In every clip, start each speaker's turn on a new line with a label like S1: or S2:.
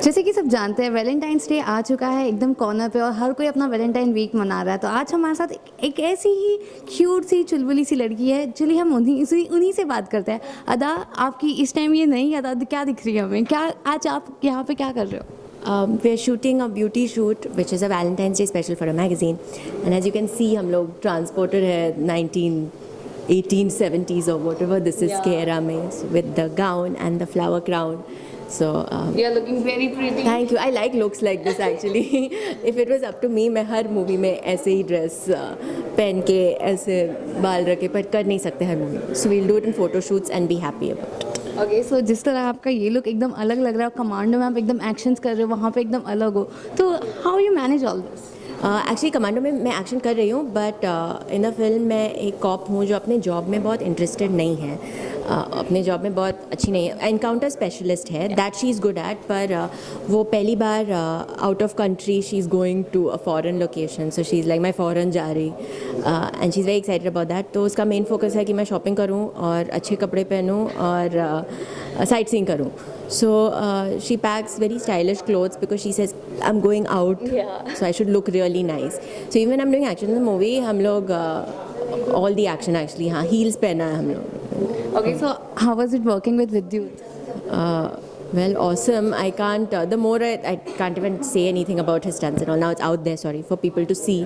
S1: जैसे कि सब जानते हैं वैलेंटाइंस डे आ चुका है एकदम कॉर्नर पे और हर कोई अपना वैलेंटाइन वीक मना रहा है। तो आज हमारे साथ एक ऐसी ही क्यूट सी चुलबुली सी लड़की है। चलिए हम उन्हीं से बात करते हैं। अदा, आपकी इस टाइम ये नई अदा क्या दिख रही है हमें? क्या आज आप यहाँ पे क्या कर रहे हो?
S2: We're shooting a beauty shoot which is a Valentine's Day special for a magazine, and as you can see हम लोग transported है 1870s or whatever this is के era में, so with the gown and the flower crown. So
S1: You are looking very pretty.
S2: thank you. I like looks like this actually. If it was up to me मैं हर movie में ऐसे ही dress पहन के ऐसे बाल रखे, पर कर नहीं सकते हर movie. So we'll do it in photo shoots and be happy about it.
S1: Okay, so जिस तरह आपका ये लुक एकदम अलग लग रहा है, कमांडो में आप एकदम एक्शंस कर रहे हो, वहाँ पे एकदम अलग हो, तो how you manage all this?
S2: Actually commando में मैं एक्शन कर रही हूँ, बट इन द फिल्म मैं एक कॉप हूँ जो अपने जॉब में बहुत इंटरेस्टेड नहीं है, अपने जॉब में बहुत अच्छी नहीं है, एनकाउंटर स्पेशलिस्ट है, that she is good at, पर वो पहली बार out of country she is going to a foreign location, so she is like मैं फ़ॉरेन जा रही and she is very excited about that. तो उसका मेन फोकस है कि मैं शॉपिंग करूँ और अच्छे कपड़े पहनूँ और साइट सीइंग करूँ. So she packs very stylish clothes because she says I'm going out, so I should look really nice. So even when I'm doing action in the movie, हम लोग all the action actually हाँ heels पहना है हम लोग.
S1: Okay, so how was it working with विद्युत?
S2: Well, awesome. I can't. The more I can't even say anything about his stunts and all. Now it's out there, sorry, for people to see.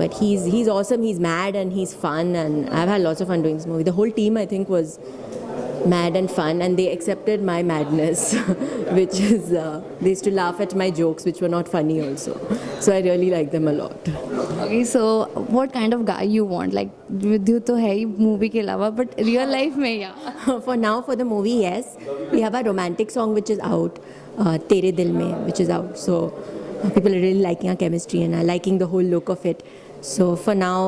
S2: But he's awesome. He's mad and he's fun, and I've had lots of fun doing this movie. The whole team, I think, was mad and fun, and they accepted my madness, which is they used to laugh at my jokes, which were not funny also. So I really like them a lot.
S1: Okay, so what kind of guy you want? Like विद्युत तो है ही movie के अलावा, but real life में या?
S2: For now, for the movie, yes, we have a romantic song which is out, Tere Dil Mein, which is out. So people are really liking our chemistry and are liking the whole look of it. So for now,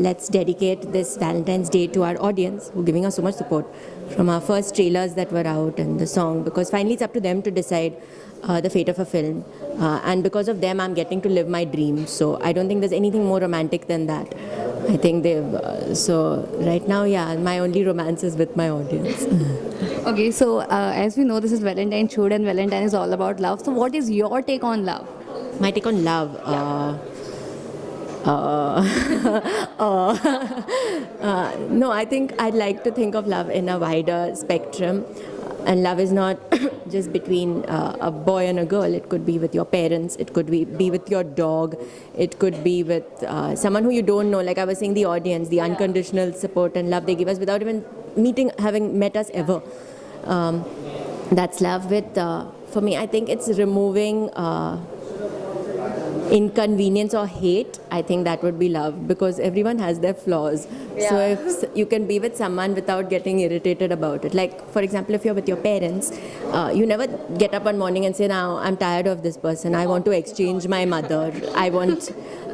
S2: let's dedicate this Valentine's Day to our audience who are giving us so much support from our first trailers that were out and the song, because finally it's up to them to decide the fate of a film, and because of them I'm getting to live my dream. So I don't think there's anything more romantic than that. I think they've so right now, yeah, my only romance is with my audience.
S1: Okay, so as we know, this is Valentine shoot and Valentine is all about love. So what is your take on love?
S2: My take on love. No, I think I'd like to think of love in a wider spectrum. And love is not just between a boy and a girl. It could be with your parents. It could be with your dog. It could be with someone who you don't know. Like I was saying, the audience, the unconditional support and love they give us without even having met us ever. That's love. For me, I think it's removing inconvenience or hate. I think that would be love, because everyone has their flaws. So if you can be with someone without getting irritated about it, like for example, if you're with your parents, you never get up one morning and say, now I'm tired of this person, I want to exchange my mother, I want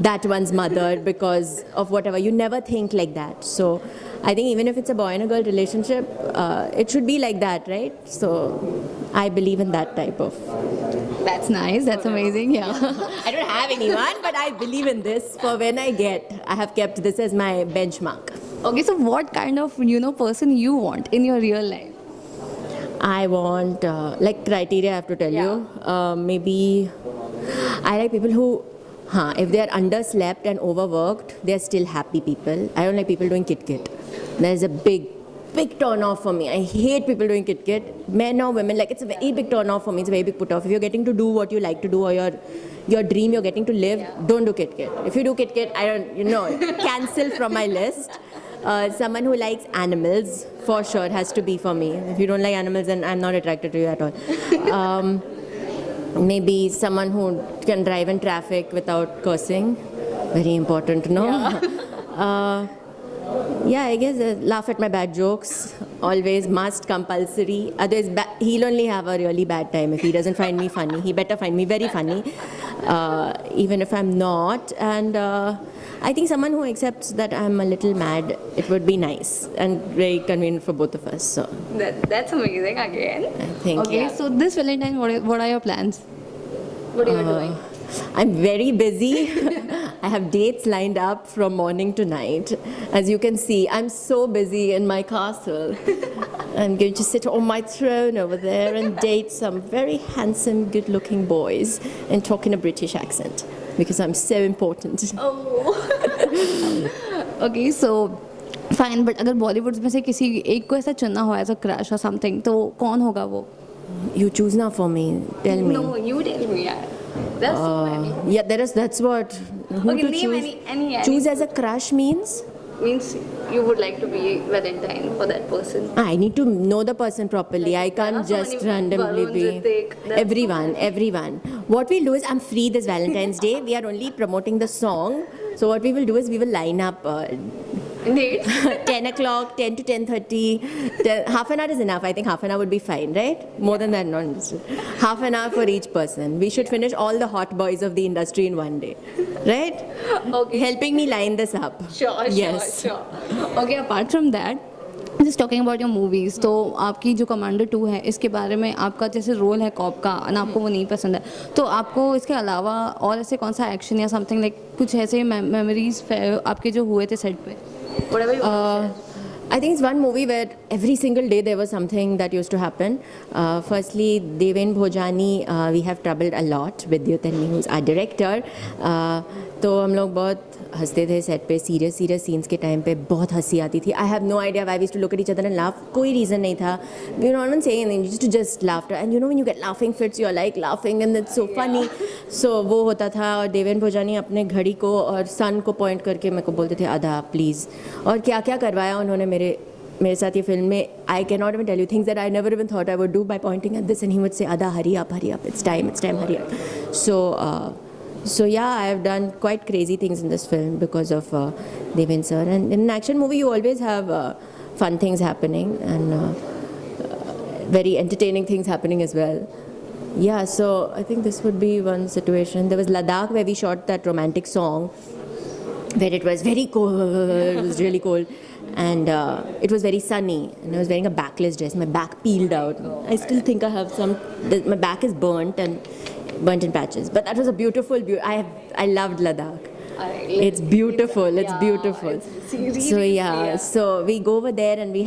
S2: that one's mother because of whatever. You never think like that. So I think even if it's a boy and a girl relationship, it should be like that, right? So I believe in that type of.
S1: That's nice. That's amazing. Yeah.
S2: I don't have anyone, but I believe in this. For when I have kept this as my benchmark.
S1: Okay, so what kind of person you want in your real life?
S2: I want like criteria. I have to tell you. Maybe I like people who, if they are underslept and overworked, they are still happy people. I don't like people doing kit. There's a big turn off for me. I hate people doing kit. Men or women, like it's a very big turn off for me. It's a very big put off. If you're getting to do what you like to do, or your dream you're getting to live, don't do kit. If you do kit, I don't, cancel from my list. Someone who likes animals for sure has to be for me. If you don't like animals, then I'm not attracted to you at all. Maybe someone who can drive in traffic without cursing. Very important, no? Yeah, I guess laugh at my bad jokes. Always must, compulsory. Otherwise, he'll only have a really bad time if he doesn't find me funny. He better find me very funny, even if I'm not. And I think someone who accepts that I'm a little mad, it would be nice and very convenient for both of us. So
S1: That's amazing again.
S2: I think.
S1: Okay,
S2: yeah.
S1: so this Valentine, what are your plans? What are you doing?
S2: I'm very busy. I have dates lined up from morning to night. As you can see, I'm so busy in my castle. I'm going to sit on my throne over there and date some very handsome, good-looking boys and talk in a British accent because I'm so important.
S1: Okay so fine, but अगर बॉलीवुड में से किसी एक को ऐसा चुनना हो as a crush और समथिंग, तो कौन होगा वो?
S2: You choose now for me. Tell me.
S1: No you tell me यार. There's so many.
S2: Yeah, that's what. Who
S1: Okay,
S2: to
S1: name
S2: choose?
S1: any
S2: Choose as a crush means?
S1: means you would like to be Valentine for that person.
S2: I need to know the person properly. I can't
S1: so
S2: just
S1: many
S2: randomly
S1: Varun,
S2: be.
S1: Ritik, there's
S2: Everyone. What we'll do is, I'm free this Valentine's Day. We are only promoting the song. So what we will do is, we will line up
S1: Dates.
S2: 10 o'clock, 10 to 10:30. Half an hour is enough. I think half an hour would be fine, right? More than that, not interested. Half an hour for each person. We should finish all the hot boys of the industry in one day, right?
S1: Okay.
S2: Helping me line this up. Yes.
S1: sure. Okay, apart from that, just talking about your movies, तो आपकी जो commando 2 है, इसके बारे में आपका जैसे role है कॉप का और आपको वो नहीं पसंद है, तो आपको इसके अलावा और ऐसे कौन सा एक्शन या समथिंग लाइक कुछ ऐसे मेमोरीज आपके जो हुए थे सेट पे? Whatever you want to share.
S2: I think it's one movie where every single day there was something that used to happen. Firstly, Deven Bhojani, we have troubled a lot with Yutanmi, who's our director. तो हम लोग बहुत हंसते थे set पे, serious scenes के time पे बहुत हंसी आती थी. I have no idea why we used to look at each other and laugh. कोई रीज़न नहीं था. We not even saying anything, just laughter. And you know when you get laughing fits, you are like laughing and it's so funny. So वो होता था. और देवेन भोजानी अपने घड़ी को और सन को पॉइंट करके मेरे को बोलते थे, आधा प्लीज़. और क्या क्या करवाया उन्होंने मेरे साथ ये फिल्म में. I can not even tell you things that I never even thought I would do by pointing at this and he would say, आधा hurry up, it's time, hurry up. So yeah, I have done quite crazy things in this film because of Deven sir. And in an action movie, you always have fun things happening and very entertaining things happening as well. Yeah, so I think this would be one situation. There was Ladakh where we shot that romantic song where it was very cold. It was really cold. And it was very sunny. And I was wearing a backless dress. My back peeled out. I still think I have my back is burnt in patches, but that was a beautiful I loved Ladakh. It's beautiful. It's beautiful. So yeah, so we go over there and we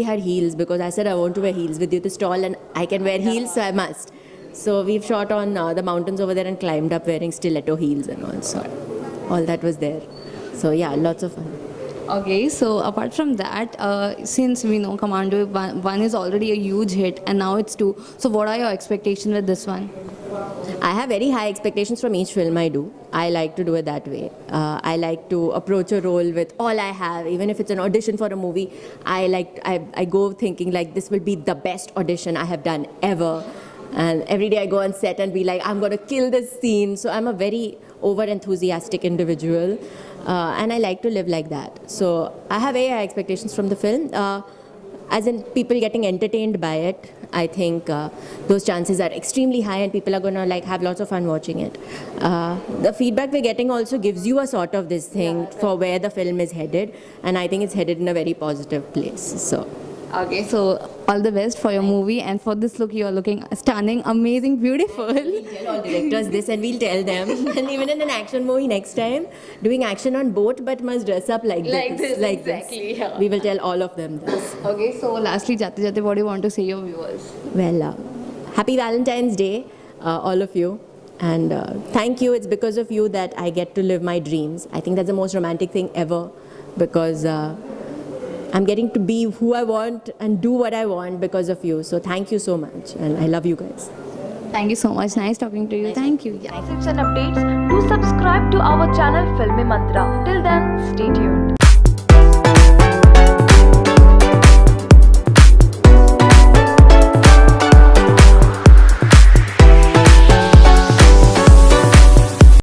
S2: had heels because I said I want to wear heels with you to stall and I can wear heels, so I must. So we've shot on the mountains over there and climbed up wearing stiletto heels and all. So all that was there. So yeah, lots of fun.
S1: Okay, so apart from that, since we know Commando 1 is already a huge hit and now it's 2, so what are your expectations with this one?
S2: I have very high expectations from each film I do. I like to do it that way. I like to approach a role with all I have, even if it's an audition for a movie. I go thinking like this will be the best audition I have done ever. And every day I go on set and be like, I'm going to kill this scene. So I'm a very over-enthusiastic individual. And I like to live like that. So I have very high expectations from the film. As in people getting entertained by it, I think those chances are extremely high and people are going to like have lots of fun watching it. The feedback we're getting also gives you a sort of this thing for where the film is headed, and I think it's headed in a very positive place. So
S1: Okay, so all the best for your movie, and for this look you are looking stunning, amazing, beautiful.
S2: we'll tell all directors this and we'll tell them. And even in an action movie next time, doing action on boat but must dress up like this.
S1: Exactly, yeah.
S2: We will tell all of them this.
S1: Okay, so lastly, jate what do you want to say your viewers?
S2: Well, happy Valentine's Day, all of you. And thank you. It's because of you that I get to live my dreams. I think that's the most romantic thing ever, because I'm getting to be who I want and do what I want because of you. So thank you so much. And I love you guys.
S1: Thank you so much. Nice talking to you. Thank you. Yeah.
S3: Tips and updates, do subscribe to our channel Filmy Mantra. Till then, stay tuned.